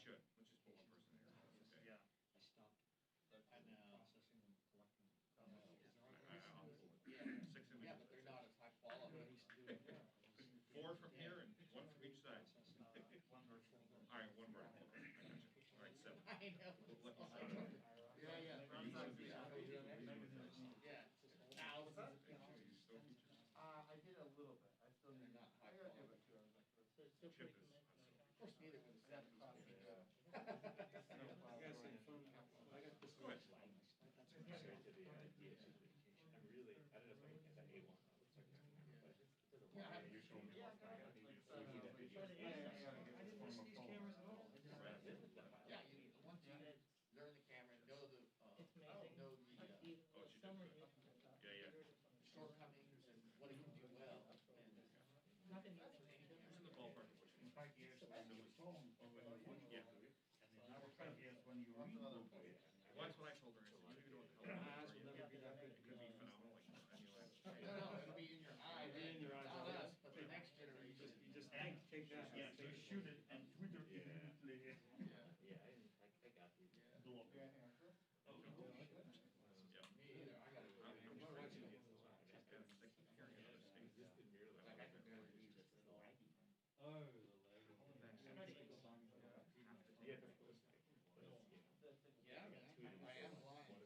should. Let's just put one person here. Okay. Yeah. I stopped I know. processing and collecting. I'll pull it. Yeah. 6 images. Yeah, but they're not as high quality. 4 from here and 1 from each side. One vertical. All right, 1 vertical. I got you. All right, 7. I know. Lucky 7. Yeah, yeah. Yeah. Thousands of You still features? I did a little bit. I still need not high quality. Chip is. Of course, neither was 7 copies. I gotta say, I got this. Go ahead. That's what I said to the idea of vacation. I really, I don't know if I can get that A1. Looks like Yeah. you're showing me. Yeah. I need that video. I didn't miss these cameras at all. Yeah, you, once you learn the camera and know the, It's amazing. know the, Oh, she did Someone good. used Yeah, yeah. shortcomings and what it can do well, and nothing you can do. It's in the ballpark of what you In 5 years, when you phone, or when you watch Yeah. and in another 5 years, when you read books. Well, that's what I told her. I said, you don't even know what the hell Eyes it will is. never be that good. It could be phenomenal. Like, no, it'll be in your eye, It'll be in your eyes, not yeah. us, but the next generation. You just And take that. yeah, they shoot it and Twitter immediately. Yeah. Yeah, I got you. Block it. Oh, no. Yeah. Me either, I gotta go. I'm just crazy. She's been sick of hearing another state. Like, I can barely read it. Oh, the leg. I'm ready to go. Yeah, of course. Yeah, I am blind.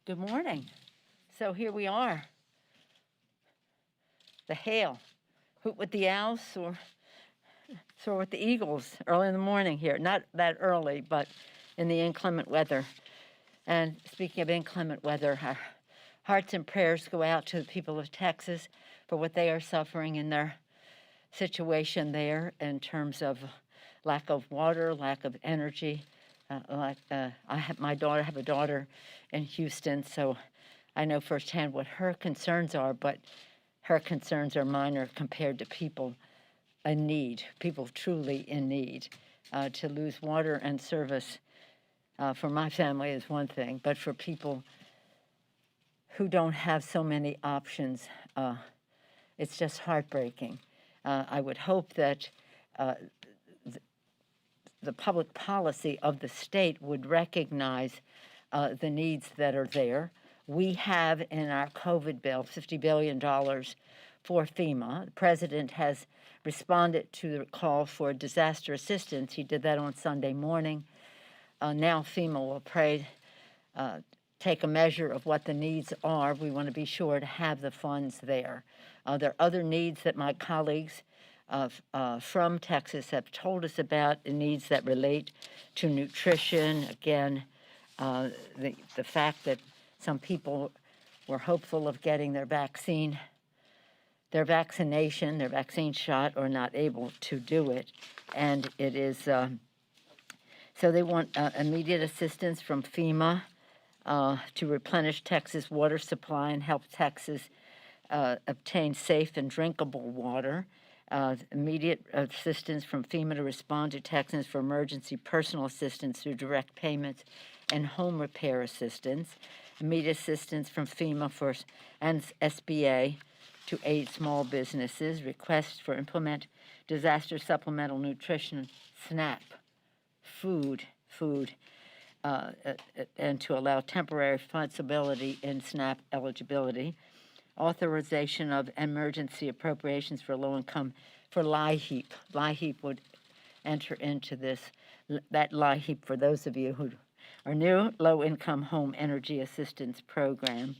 Good morning. So here we are. The hail. Hoot with the owls or soar with the eagles early in the morning here. Not that early, but in the inclement weather. And speaking of inclement weather, our hearts and prayers go out to the people of Texas for what they are suffering in their situation there in terms of lack of water, lack of energy. I have a daughter in Houston, so I know firsthand what her concerns are, but her concerns are minor compared to people in need, people truly in need. To lose water and service for my family is one thing, but for people who don't have so many options, it's just heartbreaking. I would hope that the public policy of the state would recognize the needs that are there. We have in our COVID bill $50 billion for FEMA. The president has responded to the call for disaster assistance. He did that on Sunday morning. Now FEMA will take a measure of what the needs are. We want to be sure to have the funds there. There are other needs that my colleagues from Texas have told us about, the needs that relate to nutrition. Again, the fact that some people were hopeful of getting their vaccine shot, or not able to do it. And it is, so they want immediate assistance from FEMA to replenish Texas' water supply and help Texas obtain safe and drinkable water. Immediate assistance from FEMA to respond to Texans for emergency personal assistance through direct payments and home repair assistance. Immediate assistance from FEMA and SBA to aid small businesses. Requests for implement disaster supplemental nutrition SNAP food and to allow temporary flexibility in SNAP eligibility. Authorization of emergency appropriations for low-income, for LIHEAP. LIHEAP would enter into this. That LIHEAP, for those of you who are new, Low-Income Home Energy Assistance Program.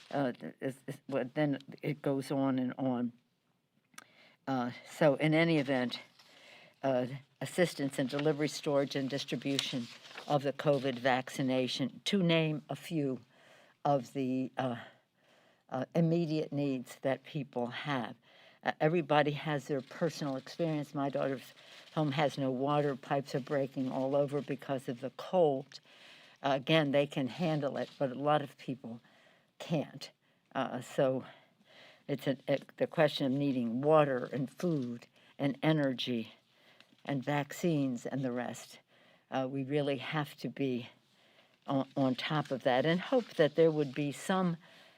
Then it goes on and on. So in any event, assistance in delivery, storage, and distribution of the COVID vaccination, to name a few of the immediate needs that people have. Everybody has their personal experience. My daughter's home has no water. Pipes are breaking all over because of the cold. Again, they can handle it, but a lot of people can't. So it's the question of needing water and food and energy and vaccines and the rest. We really have to be on top of that and hope that there would be some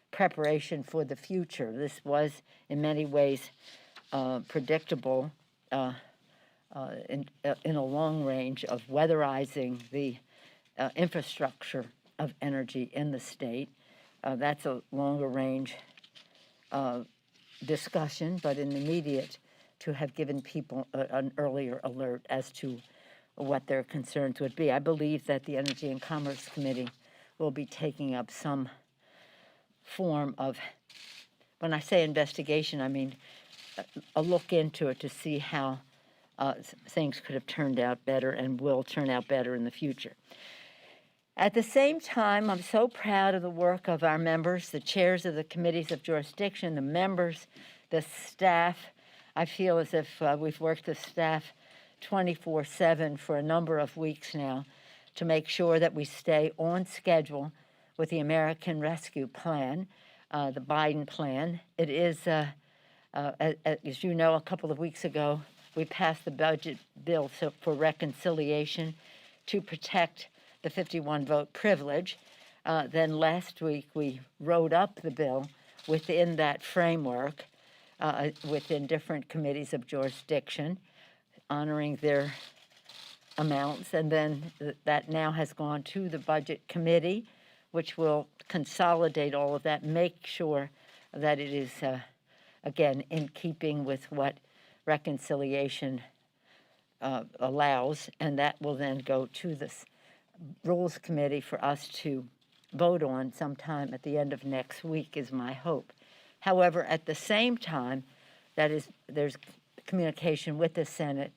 preparation for the future. This was in many ways predictable in a long range of weatherizing the infrastructure of energy in the state. That's a longer range discussion, but in the immediate, to have given people an earlier alert as to what their concerns would be. I believe that the Energy and Commerce Committee will be taking up some form of, when I say investigation, I mean a look into it to see how things could have turned out better and will turn out better in the future. At the same time, I'm so proud of the work of our members, the chairs of the committees of jurisdiction, the members, the staff. I feel as if we've worked with staff 24/7 for a number of weeks now to make sure that we stay on schedule with the American Rescue Plan, the Biden plan. It is, as you know, a couple of weeks ago, we passed the budget bill for reconciliation to protect the 51-vote privilege. Then last week, we wrote up the bill within that framework, within different committees of jurisdiction, honoring their amounts. And then that now has gone to the Budget Committee, which will consolidate all of that, make sure that it is, again, in keeping with what reconciliation allows, and that will then go to the Rules Committee for us to vote on sometime at the end of next week is my hope. However, at the same time, there's communication with the Senate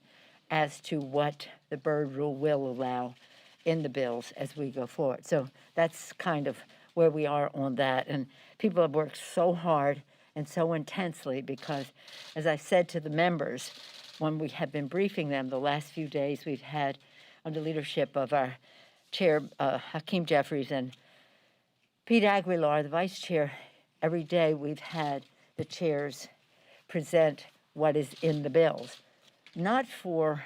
as to what the Byrd rule will allow in the bills as we go forward. So that's kind of where we are on that. And people have worked so hard and so intensely because, as I said to the members, when we have been briefing them the last few days, we've had, under leadership of our chair, Hakeem Jeffries, and Pete Aguilar, the vice chair, every day we've had the chairs present what is in the bills, not for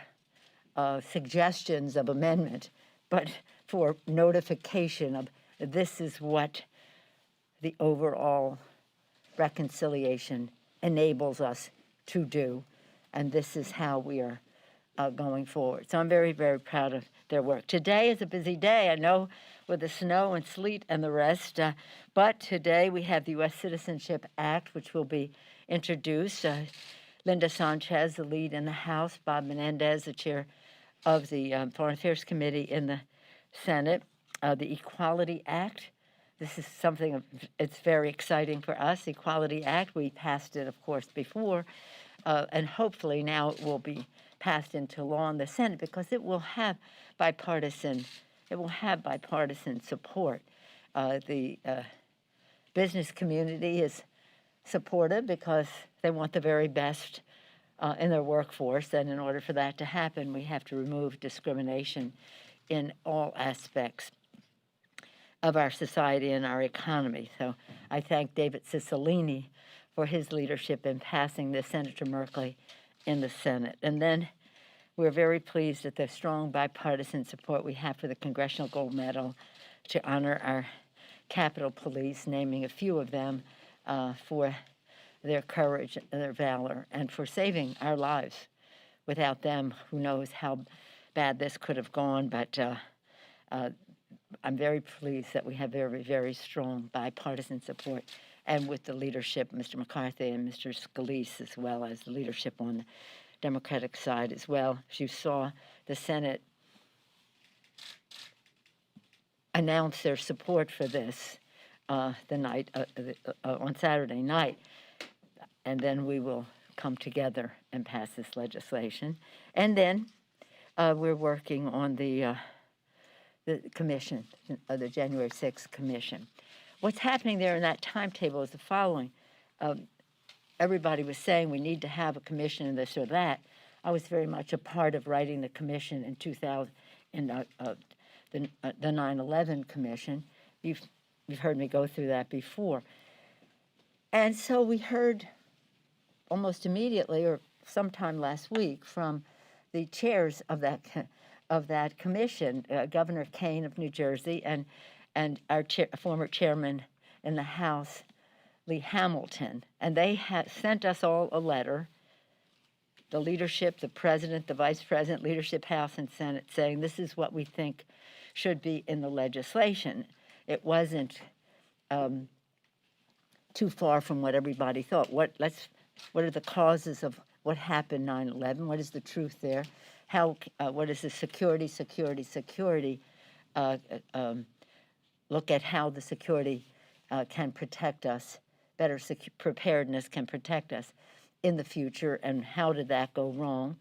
suggestions of amendment, but for notification of this is what the overall reconciliation enables us to do, and this is how we are going forward. So I'm very, very proud of their work. Today is a busy day, I know, with the snow and sleet and the rest, but today we have the U.S. Citizenship Act, which will be introduced. Linda Sanchez, the lead in the House, Bob Menendez, the chair of the Foreign Affairs Committee in the Senate. The Equality Act, this is something, it's very exciting for us. Equality Act, we passed it, of course, before, and hopefully now it will be passed into law in the Senate because it will have bipartisan support. The business community is supportive because they want the very best in their workforce, and in order for that to happen, we have to remove discrimination in all aspects of our society and our economy. So I thank David Cicilline for his leadership in passing this, Senator Merkley in the Senate. And then we're very pleased at the strong bipartisan support we have for the Congressional Gold Medal to honor our Capitol Police, naming a few of them for their courage, their valor, and for saving our lives. Without them, who knows how bad this could have gone, but I'm very pleased that we have very, very strong bipartisan support, and with the leadership, Mr. McCarthy and Mr. Scalise, as well as the leadership on the Democratic side as well. As you saw, the Senate announce their support for this on Saturday night, and then we will come together and pass this legislation. And then we're working on the commission, the January 6th commission. What's happening there in that timetable is the following. Everybody was saying we need to have a commission and this or that. I was very much a part of writing the commission in 2000, the 9/11 commission. You've heard me go through that before. And so we heard almost immediately, or sometime last week, from the chairs of that commission, Governor Kane of New Jersey and our former chairman in the House, Lee Hamilton, and they sent us all a letter, the leadership, the president, the vice president, leadership, House and Senate, saying this is what we think should be in the legislation. It wasn't too far from what everybody thought. What are the causes of what happened 9/11? What is the truth there? What is the security? Look at how the security can protect us. Better preparedness can protect us in the future, and how did that go wrong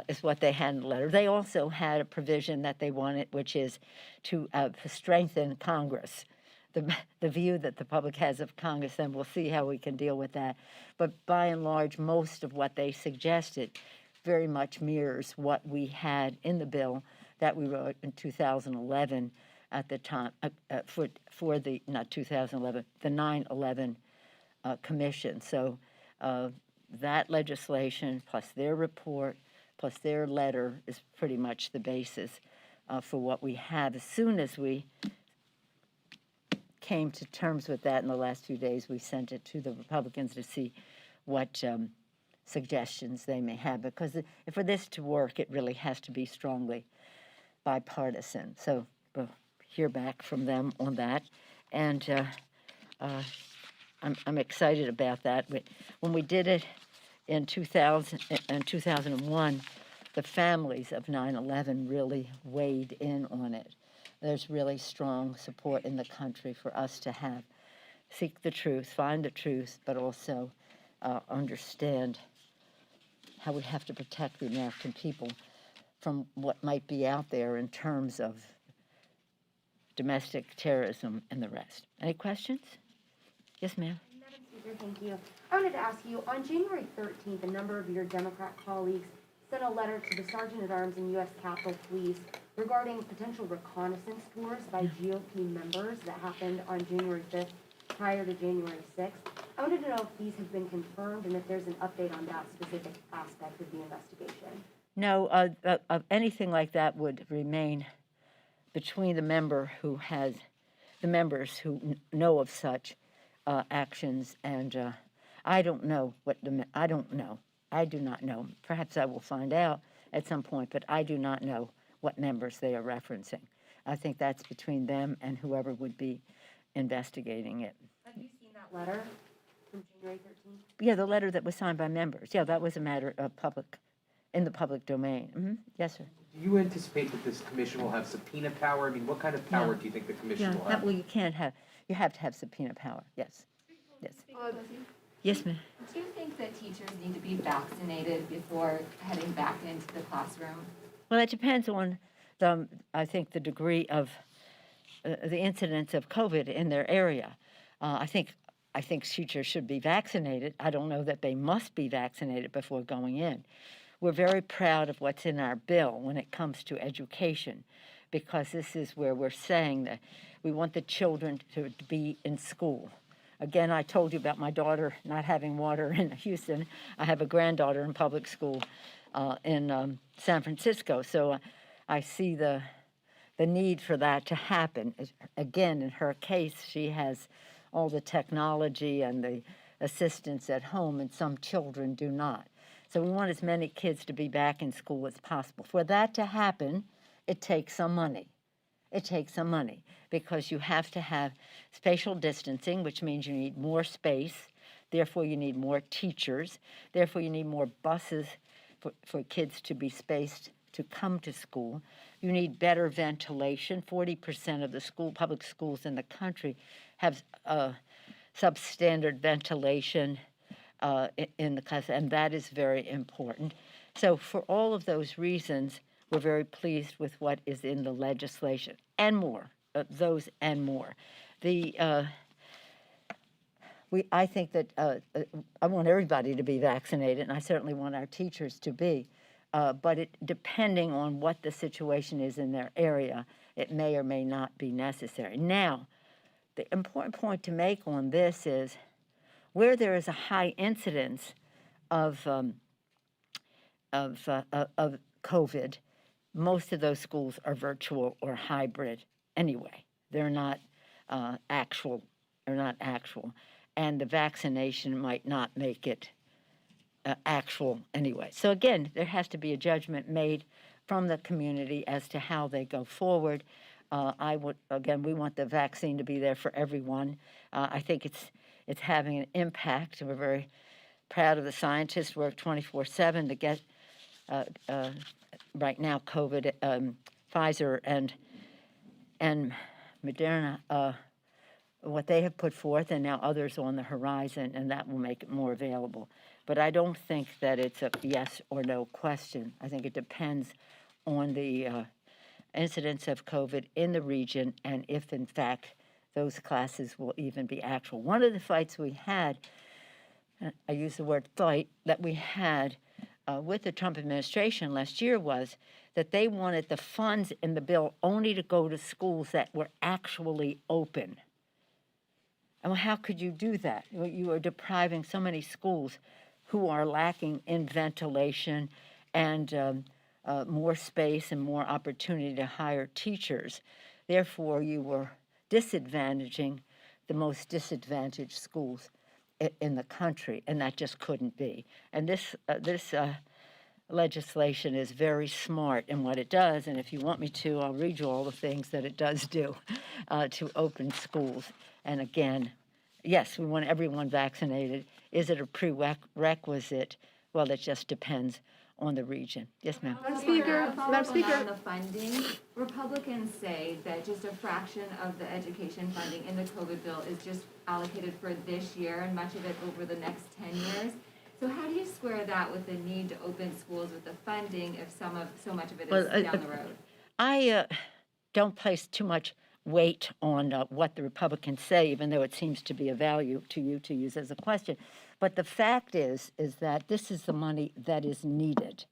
is what they had in the letter. They also had a provision that they wanted, which is to strengthen Congress, the view that the public has of Congress, and we'll see how we can deal with that. But by and large, most of what they suggested very much mirrors what we had in the bill that we wrote in 2011 at the time, for the, not 2011, the 9/11 commission. So that legislation plus their report plus their letter is pretty much the basis for what we have. As soon as we came to terms with that in the last few days, we sent it to the Republicans to see what suggestions they may have, because for this to work, it really has to be strongly bipartisan. So we'll hear back from them on that, and I'm excited about that. When we did it in 2001, the families of 9/11 really weighed in on it. there's really strong support in the country for us to seek the truth, find the truth, but also understand how we have to protect the American people from what might be out there in terms of domestic terrorism and the rest. Any questions? Yes, ma'am. Madam Speaker, thank you. I wanted to ask you, on January 13th, a number of your Democrat colleagues sent a letter to the Sergeant-at-Arms and U.S. Capitol Police regarding potential reconnaissance tours by GOP members that happened on January 5th prior to January 6th. I wanted to know if these have been confirmed and if there's an update on that specific aspect of the investigation. No, anything like that would remain between the members who know of such actions, and I don't know I do not know. Perhaps I will find out at some point, but I do not know what members they are referencing. I think that's between them and whoever would be investigating it. Have you seen that letter from January 13th? Yeah, the letter that was signed by members. Yeah, that was a matter of in the public domain. Yes, sir. Do you anticipate that this commission will have subpoena power? I mean, what kind of power do you think the commission will have? Well, you have to have subpoena power. Yes. Yes. Yes, ma'am. Do you think that teachers need to be vaccinated before heading back into the classroom? Well, it depends on I think the degree of the incidence of COVID in their area. I think teachers should be vaccinated. I don't know that they must be vaccinated before going in. We're very proud of what's in our bill when it comes to education, because this is where we're saying that we want the children to be in school. Again, I told you about my daughter not having water in Houston. I have a granddaughter in public school in San Francisco, so I see the need for that to happen. Again, in her case, she has all the technology and the assistance at home, and some children do not. So we want as many kids to be back in school as possible. For that to happen, it takes some money. It takes some money because you have to have spatial distancing, which means you need more space. Therefore, you need more teachers. Therefore, you need more buses for kids to be spaced to come to school. You need better ventilation. 40% of the public schools in the country have substandard ventilation in the class, and that is very important. So for all of those reasons, we're very pleased with what is in the legislation, and more, those and more. I think that I want everybody to be vaccinated, and I certainly want our teachers to be, but depending on what the situation is in their area, it may or may not be necessary. Now, the important point to make on this is where there is a high incidence of COVID, most of those schools are virtual or hybrid anyway. They're not actual. And the vaccination might not make it actual anyway. So again, there has to be a judgment made from the community as to how they go forward. We want the vaccine to be there for everyone. I think it's having an impact. We're very proud of the scientists who work 24/7 to get right now COVID, Pfizer and Moderna, what they have put forth, and now others on the horizon, and that will make it more available. But I don't think that it's a yes or no question. I think it depends on the incidence of COVID in the region and if, in fact, those classes will even be actual. One of the fights we had, I use the word fight, that we had with the Trump administration last year was that they wanted the funds in the bill only to go to schools that were actually open. And how could you do that? You are depriving so many schools who are lacking in ventilation and more space and more opportunity to hire teachers. Therefore, you were disadvantaging the most disadvantaged schools in the country, and that just couldn't be. And this legislation is very smart in what it does, and if you want me to, I'll read you all the things that it does do to open schools. And again, yes, we want everyone vaccinated. Is it a prerequisite? Well, it just depends on the region. Yes, ma'am. Madam Speaker, a follow-up Madam Speaker. On the funding, Republicans say that just a fraction of the education funding in the COVID bill is just allocated for this year and much of it over the next 10 years. So how do you square that with the need to open schools with the funding if so much of it is down the road? I don't place too much weight on what the Republicans say, even though it seems to be a value to you to use as a question. But the fact is that this is the money that is needed.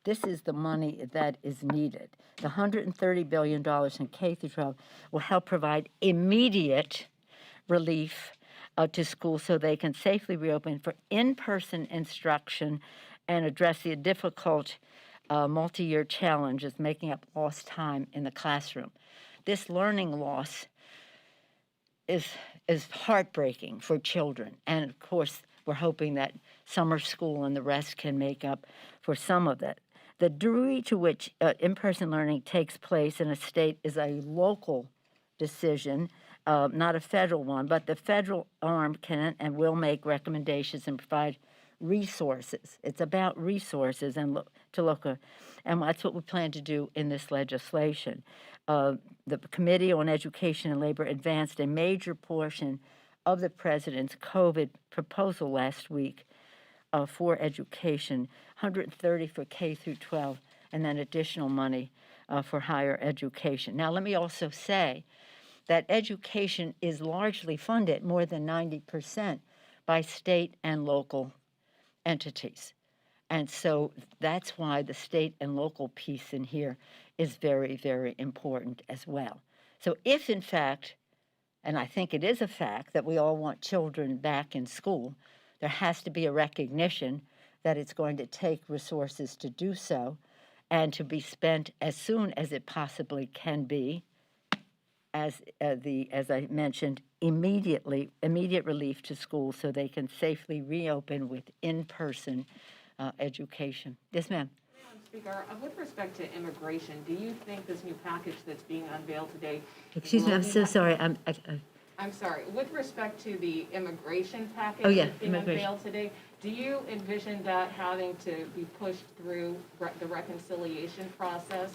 This is the money that is needed. The $130 billion in K through 12 will help provide immediate relief to schools so they can safely reopen for in-person instruction and address the difficult multi-year challenges making up lost time in the classroom. This learning loss is heartbreaking for children, and of course we're hoping that summer school and the rest can make up for some of that. The degree to which in-person learning takes place in a state is a local decision, not a federal one, but the federal arm can and will make recommendations and provide resources. It's about resources and to local, and that's what we plan to do in this legislation. The Committee on Education and Labor advanced a major portion of the president's COVID proposal last week for education, $130 for K through 12, and then additional money for higher education. Now, let me also say that education is largely funded, more than 90%, by state and local entities. And so that's why the state and local piece in here is very, very important as well. So if, in fact, and I think it is a fact, that we all want children back in school, there has to be a recognition that it's going to take resources to do so and to be spent as soon as it possibly can be, as I mentioned, immediate relief to schools so they can safely reopen with in-person education. Yes, ma'am. Madam Speaker, with respect to immigration, do you think this new package that's being unveiled today? Excuse me, I'm so sorry. I'm sorry. With respect to the immigration package that's being unveiled today, do you envision that having to be pushed through the reconciliation process?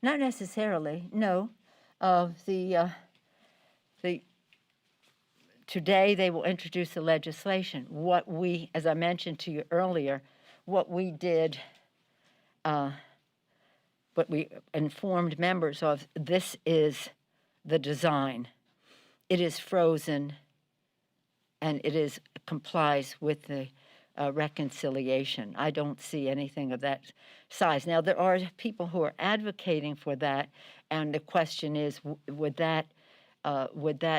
Not necessarily, no. Today they will introduce the legislation. What we, as I mentioned to you earlier, what we did, what we informed members of, this is the design. It is frozen, and it complies with the reconciliation. I don't see anything of that size. Now, there are people who are advocating for that, and the question is, would that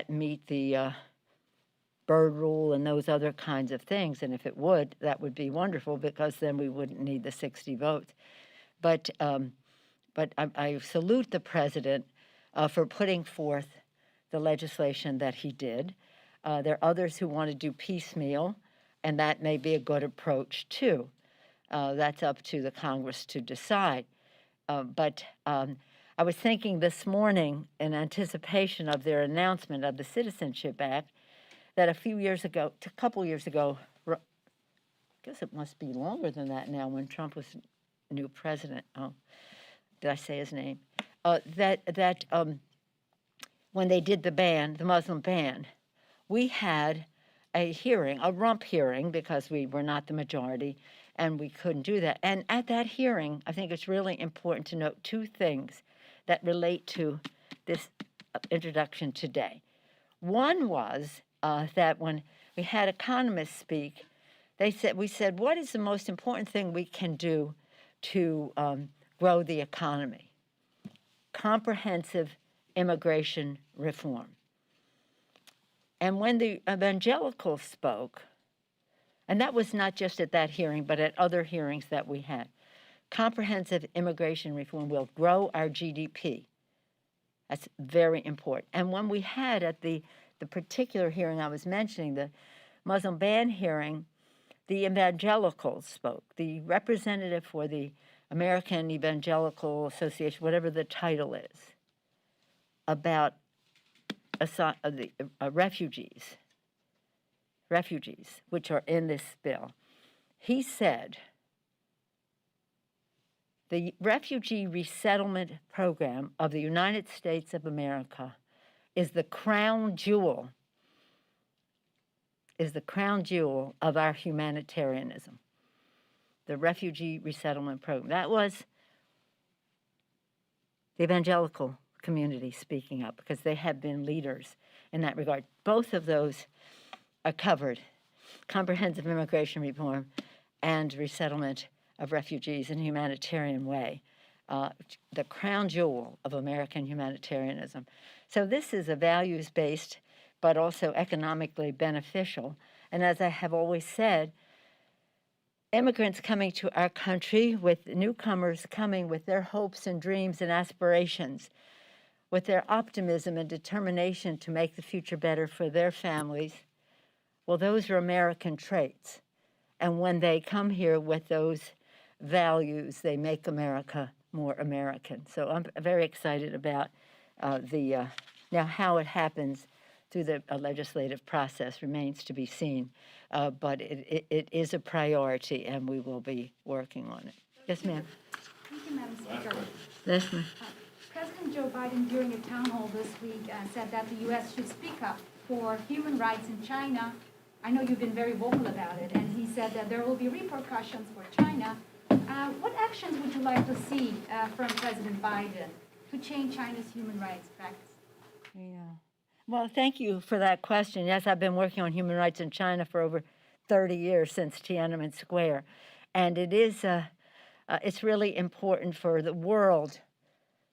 meet the Byrd rule and those other kinds of things? And if it would, that would be wonderful, because then we wouldn't need the 60 votes. But I salute the president for putting forth the legislation that he did. There are others who want to do piecemeal, and that may be a good approach too. That's up to the Congress to decide. But I was thinking this morning, in anticipation of their announcement of the Citizenship Act, that a couple years ago, I guess it must be longer than that now, when Trump was new president. Oh, did I say his name? When they did the Muslim ban, we had a hearing, a rump hearing, because we were not the majority, and we couldn't do that. And at that hearing, I think it's really important to note two things that relate to this introduction today. One was that when we had economists speak, we said, what is the most important thing we can do to grow the economy? Comprehensive immigration reform. And when the evangelicals spoke, and that was not just at that hearing, but at other hearings that we had, comprehensive immigration reform will grow our GDP. That's very important. And when we had at the particular hearing I was mentioning, the Muslim ban hearing, the evangelicals spoke. The representative for the American Evangelical Association, whatever the title is, about refugees, which are in this bill. He said The refugee resettlement program of the United States of America is the crown jewel, of our humanitarianism. The refugee resettlement program. That was the evangelical community speaking up, because they have been leaders in that regard. Both of those are covered: comprehensive immigration reform and resettlement of refugees in a humanitarian way. The crown jewel of American humanitarianism. So this is a values-based but also economically beneficial. And as I have always said, immigrants coming to our country, with newcomers coming with their hopes and dreams and aspirations, with their optimism and determination to make the future better for their families, well, those are American traits. And when they come here with those values, they make America more American. So I'm very excited about now how it happens through the legislative process remains to be seen, but it is a priority, and we will be working on it. Yes, ma'am. Thank you, Madam Speaker. Yes, ma'am. President Joe Biden, during a town hall this week, said that the U.S. should speak up for human rights in China. I know you've been very vocal about it, and he said that there will be repercussions for China. What actions would you like to see from President Biden to change China's human rights practice? Yeah. Well, thank you for that question. Yes, I've been working on human rights in China for over 30 years, since Tiananmen Square. And it is, it's really important for the world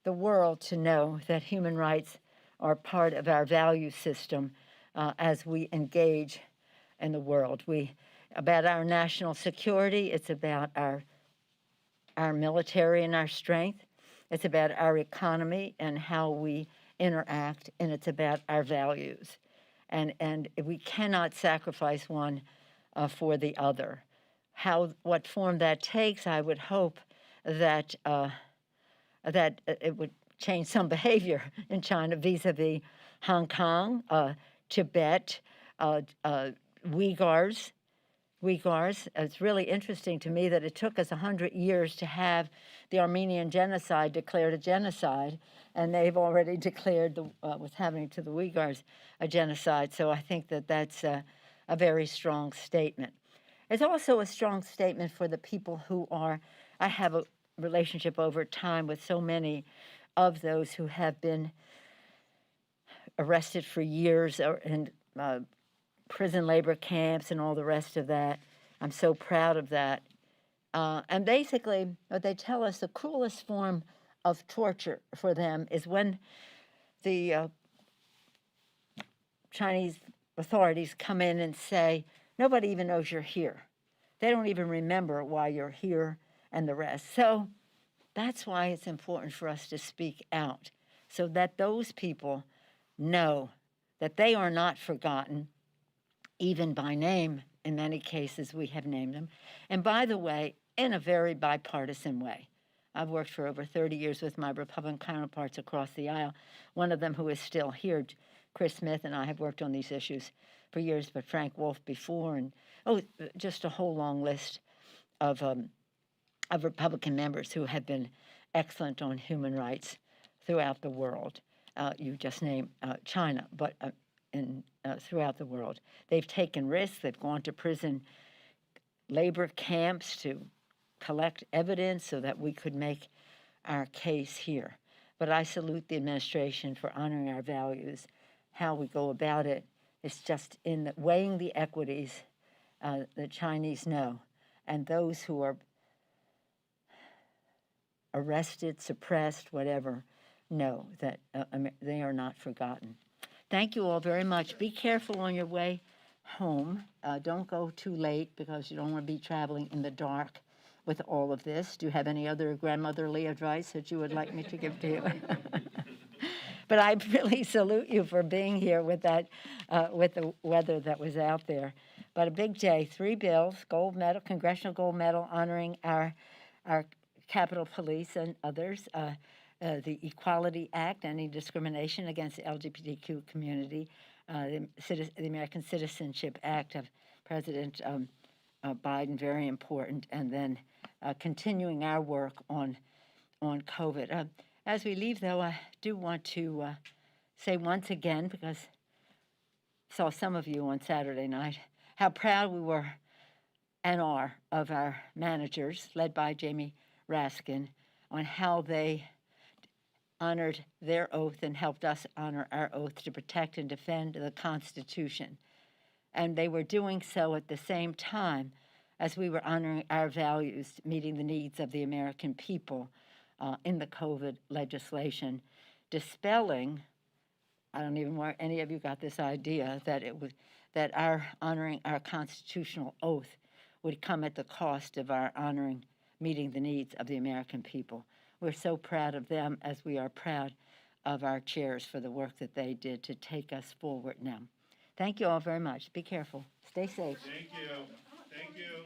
to know that human rights are part of our value system as we engage in the world. About our national security, it's about our military and our strength. It's about our economy and how we interact, and it's about our values. And we cannot sacrifice one for the other. What form that takes, I would hope that it would change some behavior in China vis-a-vis Hong Kong, Tibet, Uyghurs. It's really interesting to me that it took us 100 years to have the Armenian genocide declared a genocide, and they've already declared what's happening to the Uyghurs a genocide. So I think that that's a very strong statement. It's also a strong statement for the people who I have a relationship over time with so many of those who have been arrested for years in prison labor camps and all the rest of that. I'm so proud of that. And basically, what they tell us, the cruelest form of torture for them is when the Chinese authorities come in and say, nobody even knows you're here. They don't even remember why you're here and the rest. So that's why it's important for us to speak out, so that those people know that they are not forgotten, even by name. In many cases, we have named them. And by the way, in a very bipartisan way. I've worked for over 30 years with my Republican counterparts across the aisle. One of them, who is still here, Chris Smith, and I have worked on these issues for years, but Frank Wolf before, and just a whole long list of Republican members who have been excellent on human rights throughout the world. You just named China, but throughout the world. They've taken risks. They've gone to prison labor camps to collect evidence so that we could make our case here. But I salute the administration for honoring our values. How we go about it is just in weighing the equities. The Chinese know, and those who are arrested, suppressed, whatever, know that they are not forgotten. Thank you all very much. Be careful on your way home. Don't go too late, because you don't want to be traveling in the dark with all of this. Do you have any other grandmotherly advice that you would like me to give to you? But I really salute you for being here with that, with the weather that was out there. But a big day, 3 bills, gold medal, congressional gold medal honoring our Capitol Police and others, the Equality Act, ending discrimination against the LGBTQ community, the American Citizenship Act of President Biden, very important, and then continuing our work on on COVID. As we leave, though, I do want to say once again, because I saw some of you on Saturday night, how proud we were and are of our managers, led by Jamie Raskin, on how they honored their oath and helped us honor our oath to protect and defend the Constitution. And they were doing so at the same time as we were honoring our values, meeting the needs of the American people in the COVID legislation, dispelling, I don't even know where any of you got this idea, that our honoring our constitutional oath would come at the cost of our honoring, meeting the needs of the American people. We're so proud of them, as we are proud of our chairs for the work that they did to take us forward now. Thank you all very much. Be careful. Stay safe. Thank you. Thank you.